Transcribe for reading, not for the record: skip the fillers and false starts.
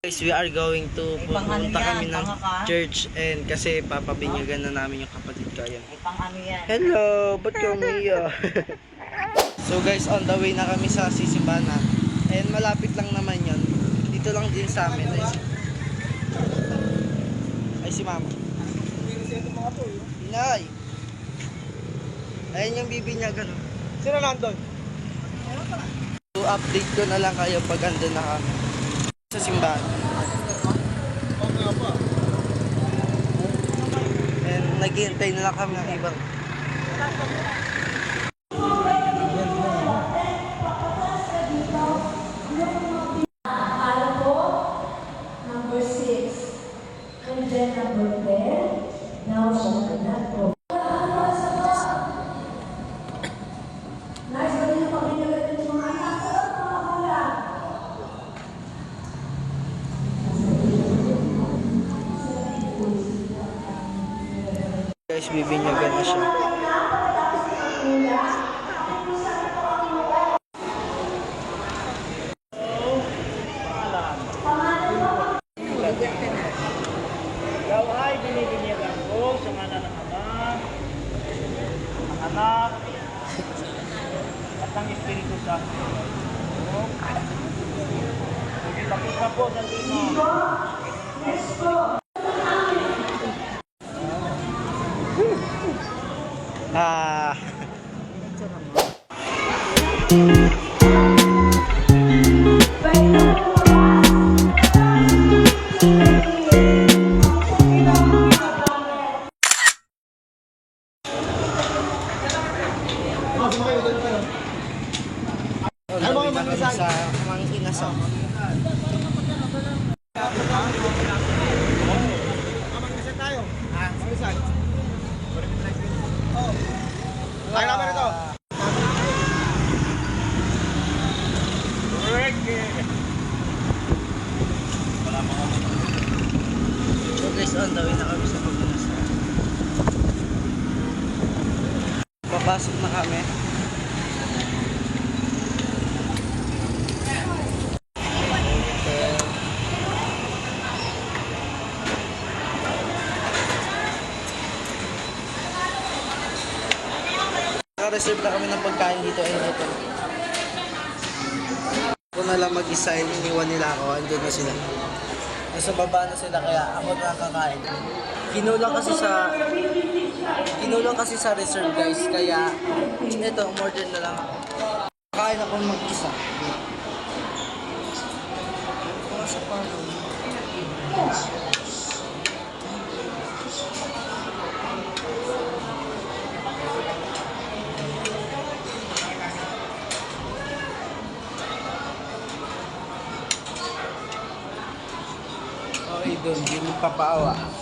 Guys, we are going to pupunta kami ng church and kasi papabinyagan na namin yung kapatid ko. Ayan. Hello, ba't ka umiyak? So guys, on the way na kami sa sisimbahan na. And malapit lang naman yun. Dito lang din sa amin. Ay si mama. Inay. Ayan yung bibinyagan. Sino nandun? So update ko na lang kayo pag andun na kami sa simbahan. And naghihintay na lang kami ng ibang. Number 6. And then number 10. Now shall not go. Nice, pwede na pag-inagad yung mga anak. Guys, bibinyagan na siya. Ikaw ay binibinyagan ko sa ngalan ng Ama, ng Anak, at ng Espiritu Santo. Sige, tapos na po sa lino. Ah. Ano ba sa Pamangkin na sa Mamang-isa tayo. Mamang-isa. Tayo naman ito. So guys, on the way na kami sa pagpunta. Papasok na kami. Naka-reserve na kami ng pagkain dito and ito. Ako na lang mag-isa, iniwan nila ako, andun na sila. Nasa baba na sila kaya ako nakakain. Kinulang kasi sa reserve guys, kaya ito, umorder na lang ako. Kakain ako mag-isa. Mga sa parang. Okay, doon, hindi magpapaawa.